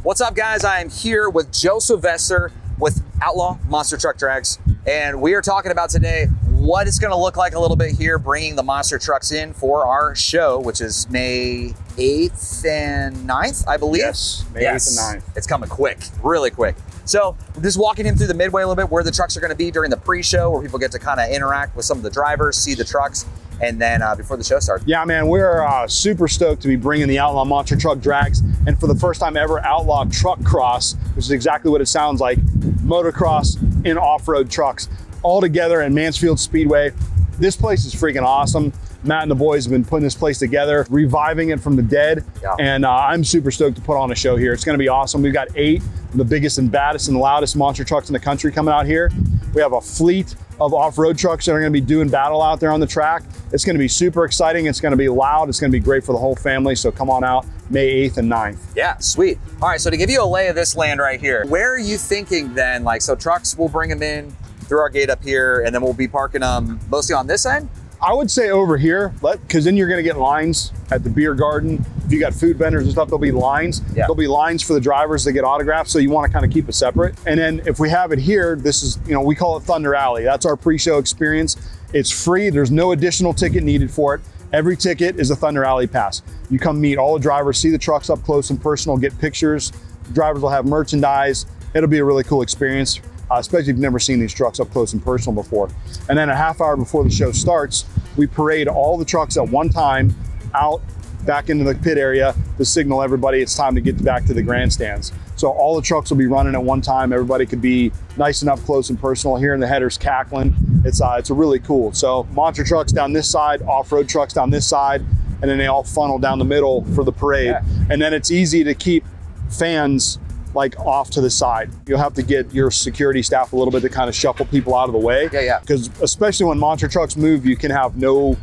What's up, guys? I am here with Joe Sylvester with Outlaw Monster Truck Drags, and we are talking about today what it's going to look like a little bit here, bringing the monster trucks in for our show, which is May 8th and 9th, I believe. Yes, May 8th and 9th. It's coming quick, really quick. So we're just walking him through the Midway a little bit, where the trucks are going to be during the pre-show, where people get to kind of interact with some of the drivers, see the trucks, and then before the show starts. Yeah, man, we're super stoked to be bringing the Outlaw Monster Truck Drags, and for the first time ever, Outlaw Truck Cross, which is exactly what it sounds like, motocross in off-road trucks, all together in Mansfield Speedway. This place is freaking awesome. Matt and the boys have been putting this place together, reviving it from the dead, and I'm super stoked to put on a show here. It's gonna be awesome. We've got 8 of the biggest and baddest and loudest monster trucks in the country coming out here. We have a fleet of off-road trucks that are gonna be doing battle out there on the track. It's gonna be super exciting. It's gonna be loud. It's gonna be great for the whole family. So come on out May 8th and 9th. Yeah, sweet. All right, so to give you a lay of this land right here, where are you thinking then? Like, so trucks, we'll bring them in through our gate up here, and then we'll be parking them mostly on this end? I would say over here, because then you're gonna get lines at the beer garden. If you got food vendors and stuff, there'll be lines. Yeah. There'll be lines for the drivers that get autographs, so you wanna kind of keep it separate. And then if we have it here, this is, we call it Thunder Alley. That's our pre-show experience. It's free, there's no additional ticket needed for it. Every ticket is a Thunder Alley pass. You come meet all the drivers, see the trucks up close and personal, get pictures. Drivers will have merchandise. It'll be a really cool experience. Especially if you've never seen these trucks up close and personal before. And then a half hour before the show starts, we parade all the trucks at one time out back into the pit area to signal everybody it's time to get back to the grandstands. So all the trucks will be running at one time. Everybody could be nice and up close and personal, hearing the headers cackling. It's a really cool. So monster trucks down this side, off-road trucks down this side, and then they all funnel down the middle for the parade. Yeah. And then it's easy to keep fans like off to the side. You'll have to get your security staff a little bit to kind of shuffle people out of the way. Yeah. Because especially when monster trucks move, you can have no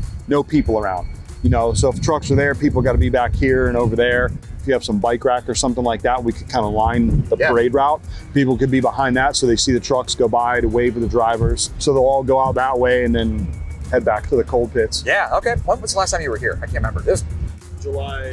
people around. So if trucks are there, people got to be back here and over there. If you have some bike rack or something like that, we could kind of line the parade route. People could be behind that so they see the trucks go by to wave to the drivers. So they'll all go out that way and then head back to the cold pits. Yeah, okay. When was the last time you were here? I can't remember. This July.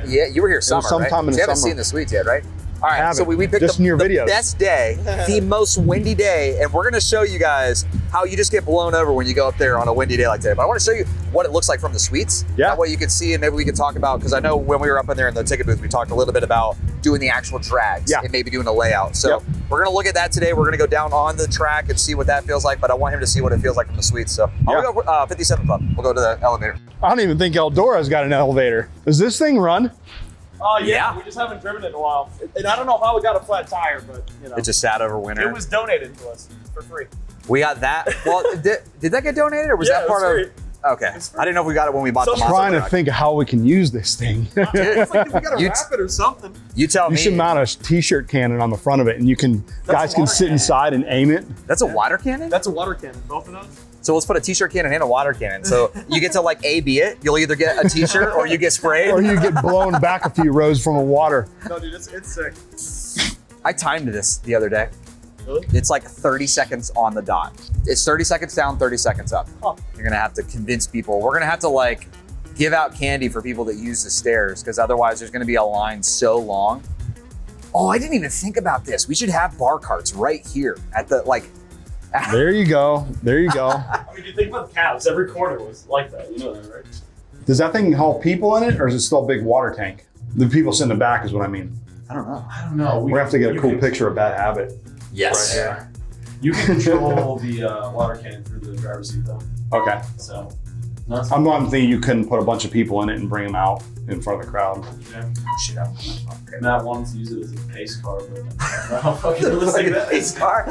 Yeah, you were here summer, sometime in the you haven't summer. seen the suites yet, right? All right, so we picked just in your the videos. Best day, the most windy day, and we're gonna show you guys how you just get blown over when you go up there on a windy day like today. But I wanna show you what it looks like from the suites. Yeah. That way you can see, and maybe we can talk about, because I know when we were up in there in the ticket booth, we talked a little bit about doing the actual drags and maybe doing a layout. So we're gonna look at that today. We're gonna go down on the track and see what that feels like, but I want him to see what it feels like from the suites. So I'll go 57 Club. We'll go to the elevator. I don't even think Eldora's got an elevator. Does this thing run? Yeah, we just haven't driven it in a while. And I don't know how we got a flat tire, but It just sat over winter. It was donated to us for free. We got that. Well, did that get donated, or was that part of? Okay, I didn't know if we got it when we bought the monster truck. I'm trying to think of how we can use this thing. It's like we gotta wrap it or something. You tell me. You should mount a t-shirt cannon on the front of it, and guys can sit inside and aim it. That's a water cannon? That's a water cannon, both of those. So let's put a t-shirt cannon and a water cannon. So you get to like A-B it. You'll either get a t-shirt or you get sprayed. Or you get blown back a few rows from the water. No, dude, it's sick. I timed this the other day. Really? It's like 30 seconds on the dot. It's 30 seconds down, 30 seconds up. Huh. You're gonna have to convince people. We're gonna have to like give out candy for people that use the stairs, because otherwise there's gonna be a line so long. Oh, I didn't even think about this. We should have bar carts right here at the There you go. There you go. I mean, you think about the cabs, every corner was like that. You know that, right? Does that thing hold people in it, or is it still a big water tank? The people sit in the back is what I mean. I don't know. I don't know. We're gonna have to get a cool picture of Bad Habit. Yes. Right here. You can control the water cannon through the driver's seat, though. Okay. So. I'm thinking you couldn't put a bunch of people in it and bring them out in front of the crowd. Yeah. Matt wanted to use it as a pace car, but I don't know how fucking realistic that is. Pace car.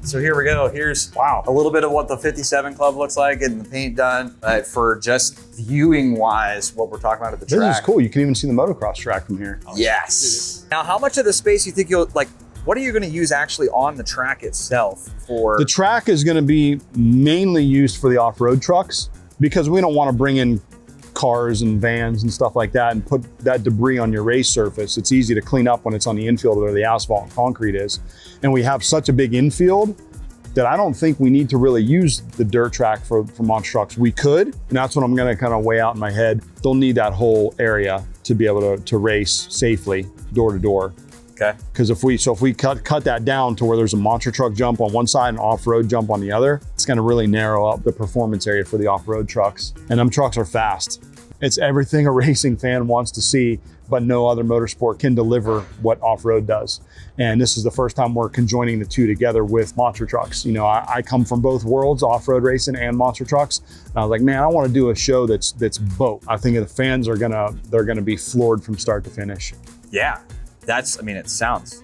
So here we go. Here's a little bit of what the 57 Club looks like, getting the paint done. For just viewing wise, what we're talking about at the track. This is cool. You can even see the motocross track from here. Yes. Now, how much of the space you think you'll like? What are you going to use actually on the track itself for? The track is going to be mainly used for the off-road trucks, because we don't want to bring in cars and vans and stuff like that and put that debris on your race surface. It's easy to clean up when it's on the infield where the asphalt and concrete is. And we have such a big infield that I don't think we need to really use the dirt track for monster trucks. We could, and that's what I'm going to kind of weigh out in my head. They'll need that whole area to be able to race safely door to door. Okay. Because if we cut that down to where there's a monster truck jump on one side and off-road jump on the other, it's going to really narrow up the performance area for the off-road trucks. And them trucks are fast. It's everything a racing fan wants to see, but no other motorsport can deliver what off-road does. And this is the first time we're conjoining the two together with monster trucks. You know, I come from both worlds, off-road racing and monster trucks. And I was like, man, I want to do a show that's both. I think the fans they're gonna be floored from start to finish. Yeah, I mean, it sounds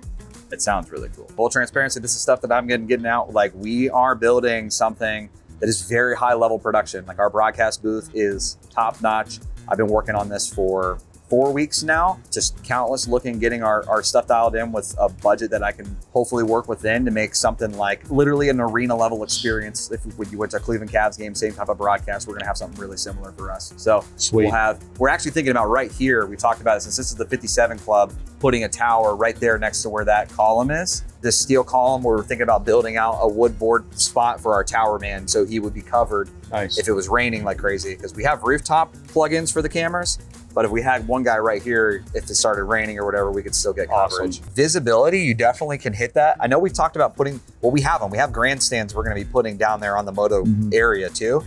really cool. Full transparency, this is stuff that I'm getting out. Like, we are building something that is very high level production. Like, our broadcast booth is top notch. I've been working on this for 4 weeks now, just countless getting our stuff dialed in with a budget that I can hopefully work within to make something like literally an arena level experience. When you went to a Cleveland Cavs game, same type of broadcast, we're gonna have something really similar for us. So sweet. We're actually thinking about right here, we talked about it, since this is the 57 Club, putting a tower right there next to where that column is. This steel column, we're thinking about building out a wood board spot for our tower man, so he would be covered if it was raining like crazy, because we have rooftop plugins for the cameras. But if we had one guy right here, if it started raining or whatever, we could still get coverage. Awesome. Visibility, you definitely can hit that. I know we've talked about we have them. We have grandstands we're gonna be putting down there on the moto area too.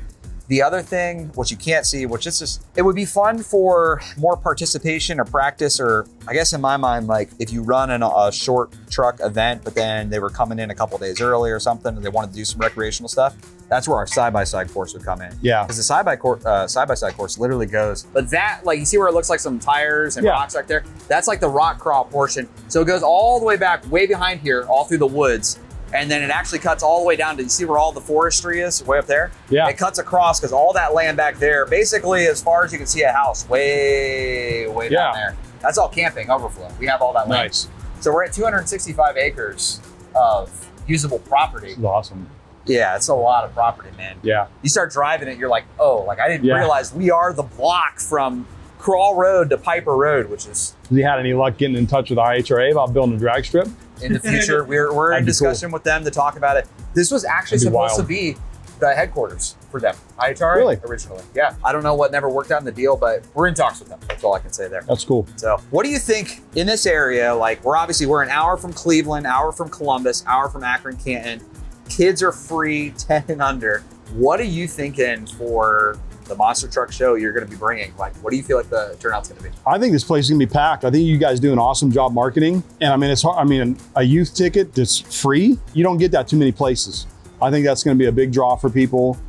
The other thing, which you can't see, which is just, it would be fun for more participation or practice, or I guess in my mind, like if you run a short truck event, but then they were coming in a couple days early or something, and they wanted to do some recreational stuff, that's where our side-by-side course would come in. Yeah. Because the side-by-side course literally goes, but that, like, you see where it looks like some tires and rocks right there? That's like the rock crawl portion. So it goes all the way back, way behind here, all through the woods. And then it actually cuts all the way down to, you see where all the forestry is, way up there? Yeah. It cuts across, because all that land back there, basically as far as you can see a house, way down there. That's all camping overflow. We have all that land. Nice. So we're at 265 acres of usable property. This is awesome. Yeah, it's a lot of property, man. Yeah. You start driving it, you're like, oh, like I didn't realize we are the block from Crawl Road to Piper Road, which is... Have you had any luck getting in touch with IHRA about building a drag strip? In the future, we're in discussion with them to talk about it. This was actually supposed to be the headquarters for them. IHRA originally. Yeah. I don't know what never worked out in the deal, but we're in talks with them. That's all I can say there. That's cool. So what do you think in this area? Like, we're an hour from Cleveland, hour from Columbus, hour from Akron, Canton. Kids are free, 10 and under. What are you thinking for the monster truck show you're going to be bringing? Like, what do you feel like the turnout's going to be? I think this place is going to be packed. I think you guys do an awesome job marketing. And I mean, it's hard. I mean, a youth ticket that's free, you don't get that too many places. I think that's going to be a big draw for people.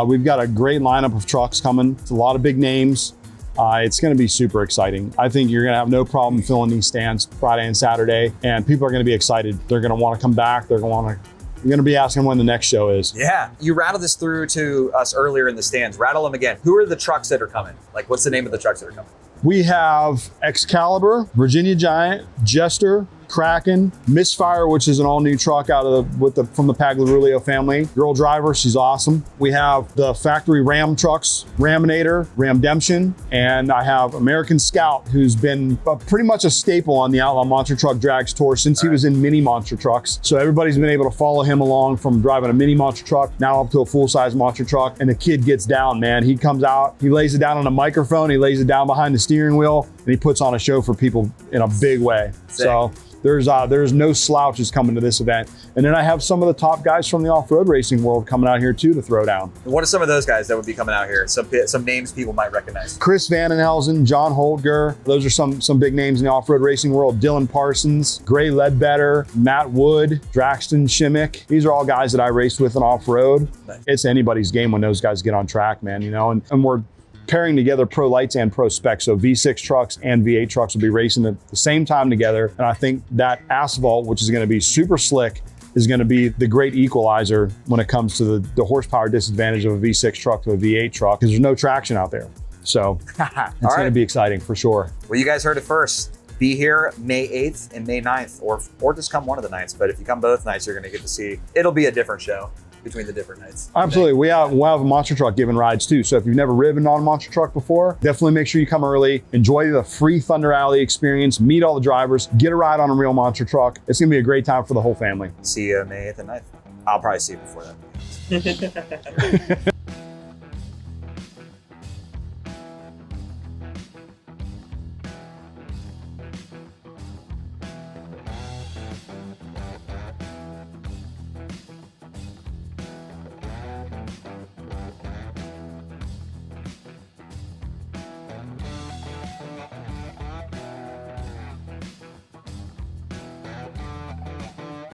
We've got a great lineup of trucks coming. It's a lot of big names. It's going to be super exciting. I think you're going to have no problem filling these stands Friday and Saturday, and people are going to be excited. They're going to want to come back. You're going to be asking when the next show is. Yeah. You rattled this through to us earlier in the stands. Rattle them again. Who are the trucks that are coming? Like, what's the name of the trucks that are coming? We have Excalibur, Virginia Giant, Jester, Kraken, Misfire, which is an all-new truck out of from the Pagliarulio family. Girl driver, she's awesome. We have the factory Ram trucks, Raminator, Ramdemption, and I have American Scout, who's been pretty much a staple on the Outlaw Monster Truck Drags Tour since he was in mini monster trucks. So everybody's been able to follow him along from driving a mini monster truck now up to a full-size monster truck. And the kid gets down, man. He comes out, he lays it down on a microphone, he lays it down behind the steering wheel, and he puts on a show for people in a big way. Sick. So there's no slouches coming to this event. And then I have some of the top guys from the off-road racing world coming out here too to throw down. What are some of those guys that would be coming out here? Some names people might recognize. Chris Vandenhelsen, John Holtger. Those are some big names in the off-road racing world. Dylan Parsons, Gray Ledbetter, Matt Wood, Draxton Shimmick. These are all guys that I raced with in off-road. Nice. It's anybody's game when those guys get on track, man, you know, and we're pairing together pro lights and pro specs. So V6 trucks and V8 trucks will be racing at the same time together. And I think that asphalt, which is going to be super slick, is going to be the great equalizer when it comes to the horsepower disadvantage of a V6 truck to a V8 truck, because there's no traction out there. So it's going to be exciting for sure. Well, you guys heard it first. Be here May 8th and May 9th, or just come one of the nights. But if you come both nights, you're going to get to see, it'll be a different show between the different nights. Absolutely. We'll have a monster truck giving rides too. So if you've never ridden on a monster truck before, definitely make sure you come early, enjoy the free Thunder Alley experience, meet all the drivers, get a ride on a real monster truck. It's gonna be a great time for the whole family. See you May 8th and 9th. I'll probably see you before that.